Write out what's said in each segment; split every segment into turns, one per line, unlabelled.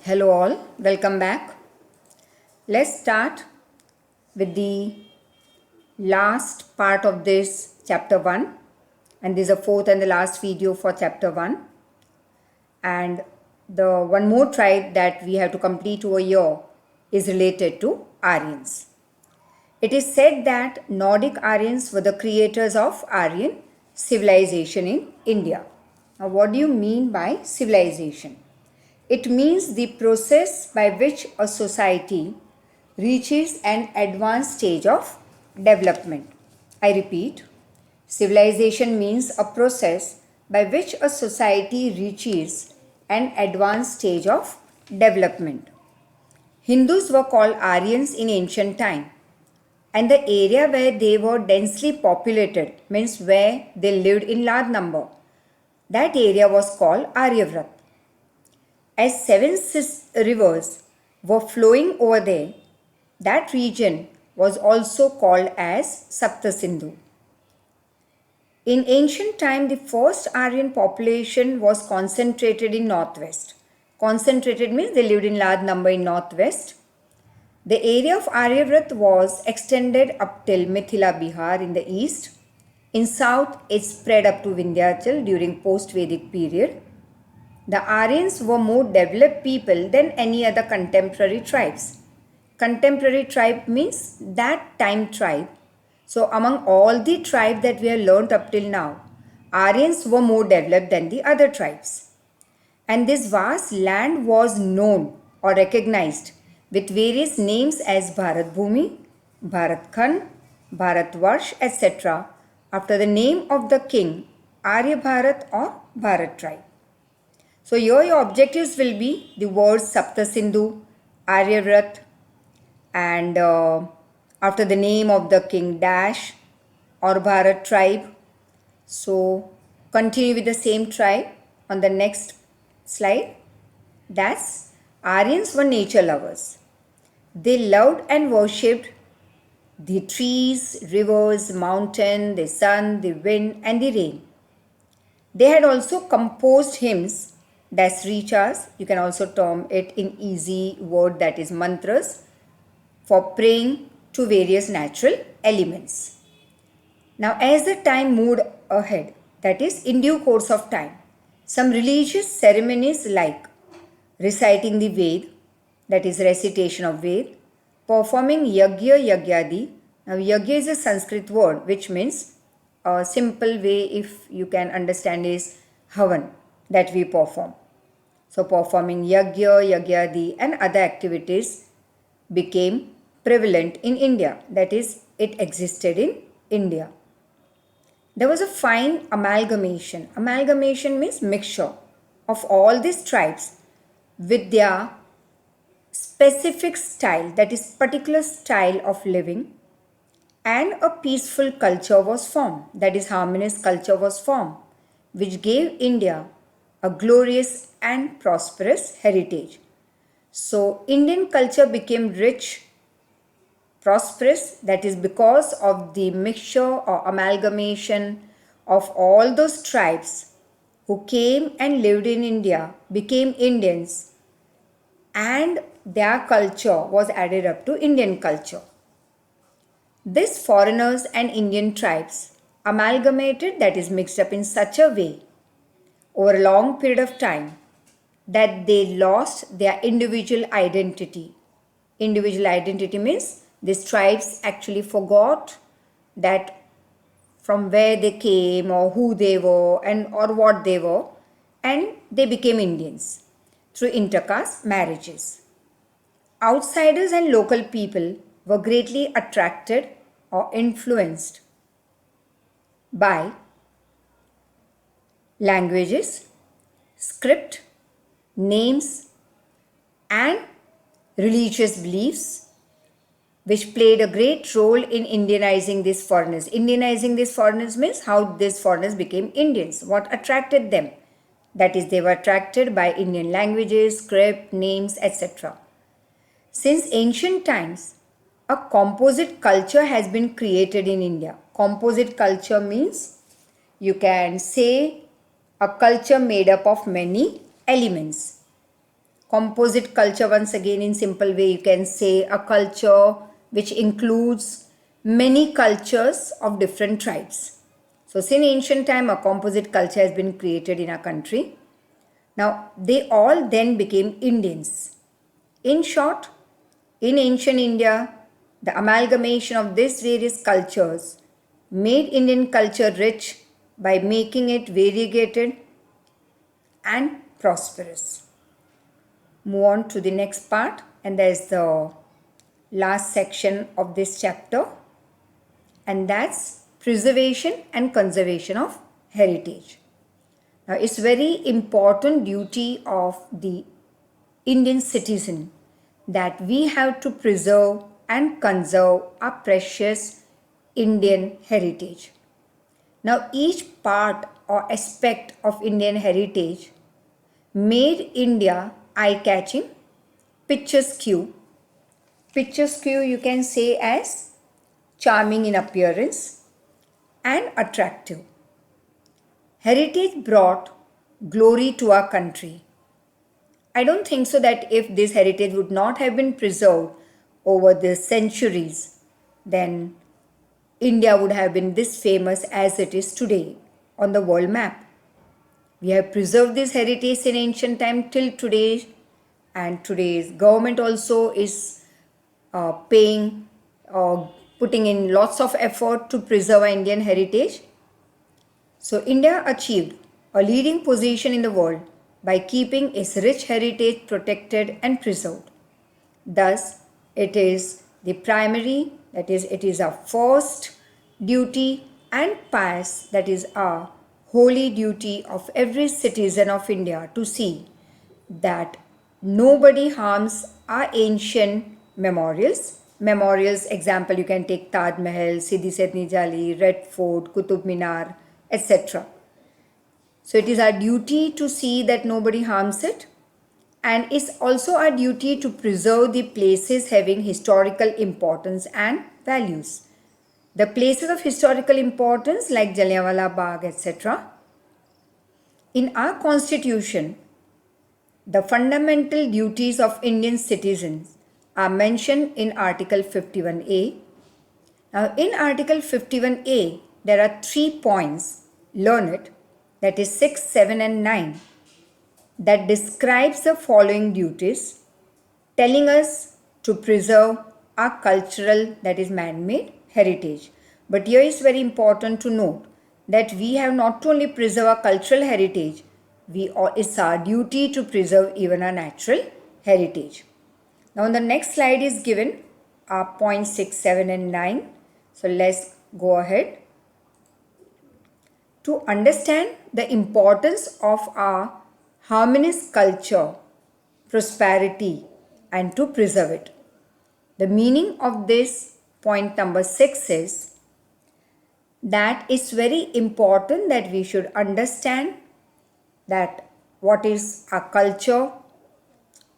Hello all, welcome back. Let's start with the last part of this chapter 1, and this is the fourth and the last video for chapter 1. And the one more tribe that we have to complete over here is related to Aryans. It is said that Nordic Aryans were the creators of Aryan civilization in India. Now, what do you mean by civilization? It means the process by which a society reaches an advanced stage of development. I repeat, civilization means a process by which a society reaches an advanced stage of development. Hindus were called Aryans in ancient time, and the area where they were densely populated, means where they lived in large number, that area was called Aryavrat. As seven rivers were flowing over there, that region was also called as Saptasindhu. In ancient time, the first Aryan population was concentrated in northwest. Concentrated means they lived in large number in northwest. The area of Aryavrat was extended up till Mithila, Bihar in the east. In south, it spread up to Vindhyachal during post-Vedic period. The Aryans were more developed people than any other contemporary tribes. Contemporary tribe means that time tribe. So among all the tribes that we have learnt up till now, Aryans were more developed than the other tribes. And this vast land was known or recognized with various names as Bharat Bhumi, Bharat Khan, Bharat Varsh, etc. after the name of the king, Arya Bharat or Bharat tribe. So here your objectives will be the words Saptasindhu, Aryavrat, and after the name of the king dash or Bharat tribe. So continue with the same tribe on the next slide. That's Aryans were nature lovers. They loved and worshipped the trees, rivers, mountain, the sun, the wind and the rain. They had also composed hymns, that's richas, you can also term it in easy word, that is mantras, for praying to various natural elements. Now as the time moved ahead, that is in due course of time, some religious ceremonies like reciting the Ved, that is recitation of Ved, performing Yagya Yagyadi. Now Yagya is a Sanskrit word which means a simple way, if you can understand, is Havan that we perform. So performing Yagya, Yagyadi and other activities became prevalent in India, that is it existed in India. There was a fine amalgamation. Amalgamation means mixture of all these tribes with their specific style, that is particular style of living, and a peaceful culture was formed, that is harmonious culture was formed, which gave India a glorious and prosperous heritage. So Indian culture became rich, prosperous, that is because of the mixture or amalgamation of all those tribes who came and lived in India, became Indians, and their culture was added up to Indian culture. These foreigners and Indian tribes amalgamated, that is mixed up in such a way over a long period of time that they lost their individual identity. Individual identity means these tribes actually forgot that from where they came or who they were and or what they were, and they became Indians through intercaste marriages. Outsiders and local people were greatly attracted or influenced by languages, script, names and religious beliefs, which played a great role in Indianizing these foreigners. Indianizing these foreigners means how these foreigners became Indians, what attracted them. That is, they were attracted by Indian languages, script, names, etc. Since ancient times, a composite culture has been created in India. Composite culture means you can say a culture made up of many elements. Composite culture, once again in simple way you can say a culture which includes many cultures of different tribes. So since ancient time a composite culture has been created in our country. Now they all then became Indians. In short, in ancient India, the amalgamation of these various cultures made Indian culture rich by making it variegated and prosperous. Move on to the next part, and there is the last section of this chapter, and that's preservation and conservation of heritage. Now, it's very important duty of the Indian citizen that we have to preserve and conserve our precious Indian heritage. Now, each part or aspect of Indian heritage made India eye-catching, picturesque. Picturesque you can say as charming in appearance and attractive. Heritage brought glory to our country. I don't think so that if this heritage would not have been preserved over the centuries, then India would have been this famous as it is today on the world map. We have preserved this heritage in ancient time till today, and today's government also is putting in lots of effort to preserve our Indian heritage. So India achieved a leading position in the world by keeping its rich heritage protected and preserved. Thus, it is the primary, that is, it is our first duty and pious, that is our holy duty of every citizen of India to see that nobody harms our ancient memorials. Memorials, example, you can take Taj Mahal, Sidi Setni Jali, Red Fort, Qutub Minar, etc. So it is our duty to see that nobody harms it, and it's also our duty to preserve the places having historical importance and values. The places of historical importance like Jallianwala Bagh, etc. In our constitution, the fundamental duties of Indian citizens are mentioned in Article 51A. Now in Article 51A, there are 3 points, learn it, that is 6, 7 and 9, that describes the following duties, telling us to preserve our cultural, that is man-made heritage. But here is very important to note that we have not only preserve our cultural heritage, it's our duty to preserve even our natural heritage. Now on the next slide is given our points 6, 7 and 9. So let's go ahead. To understand the importance of our harmonious culture, prosperity, and to preserve it. The meaning of this point number 6 is that it's very important that we should understand that what is our culture,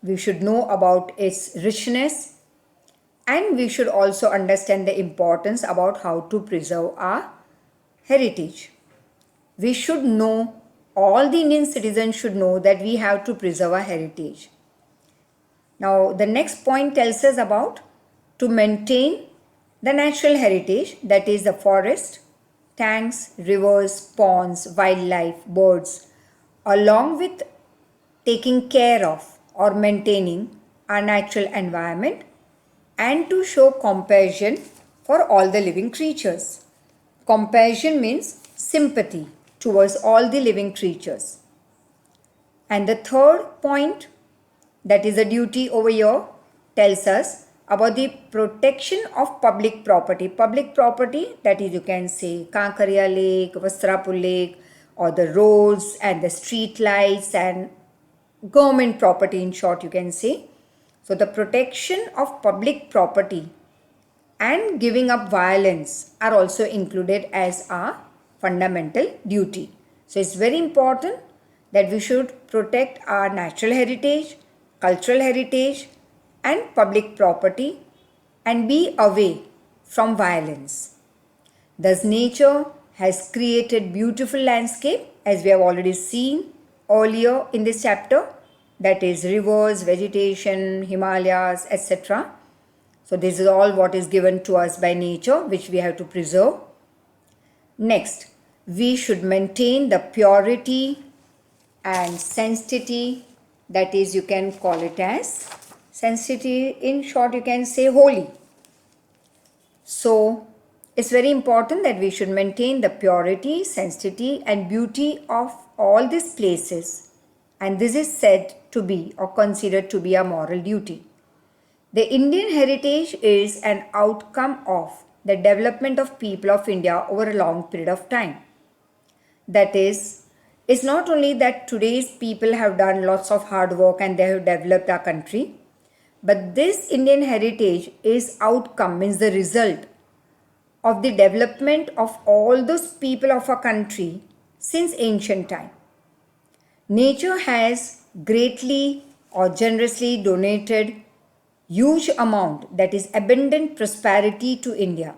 we should know about its richness, and we should also understand the importance about how to preserve our heritage. We should know, all the Indian citizens should know that we have to preserve our heritage. Now the next point tells us about to maintain the natural heritage, that is the forest, tanks, rivers, ponds, wildlife, birds, along with taking care of or maintaining our natural environment, and to show compassion for all the living creatures. Compassion means sympathy towards all the living creatures. And the third point, that is a duty over here, tells us about the protection of public property. Public property, that is, you can say Kankaria Lake, Vastrapur Lake, or the roads and the street lights and government property, in short you can say. So the protection of public property and giving up violence are also included as our fundamental duty. So it's very important that we should protect our natural heritage, cultural heritage and public property and be away from violence. Thus nature has created beautiful landscape, as we have already seen earlier in this chapter. that is rivers, vegetation, Himalayas, etc. So this is all what is given to us by nature, which we have to preserve. Next, we should maintain the purity and sanctity, that is, you can call it as sanctity, in short you can say holy. So it's very important that we should maintain the purity, sanctity and beauty of all these places, and this is said to be or considered to be a moral duty. The Indian heritage is an outcome of the development of people of India over a long period of time. That is, it's not only that today's people have done lots of hard work and they have developed our country, but this Indian heritage is outcome, means the result of the development of all those people of our country since ancient time. Nature has greatly or generously donated huge amount, that is abundant prosperity, to India.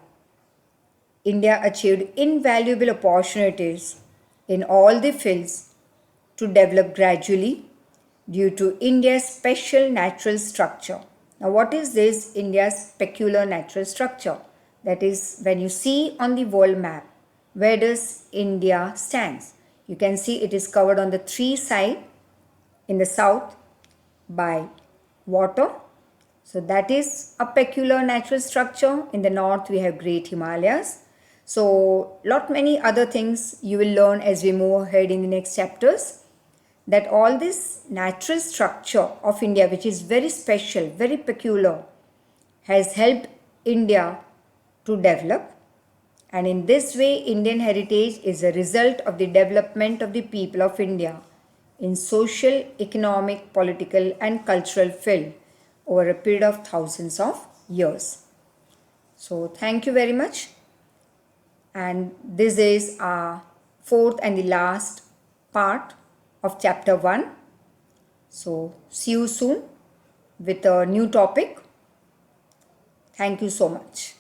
India achieved invaluable opportunities in all the fields to develop gradually due to India's special natural structure. Now, what is this India's peculiar natural structure? That is, when you see on the world map, where does India stands? You can see it is covered on the three sides. In the south by water, so that is a peculiar natural structure. In the north we have great Himalayas. So many other things you will learn as we move ahead in the next chapters, that all this natural structure of India, which is very special, very peculiar, has helped India to develop, and in this way Indian heritage is a result of the development of the people of India in social, economic, political and cultural field over a period of thousands of years. So thank you very much, and this is our fourth and the last part of chapter 1. So see you soon with a new topic. Thank you so much.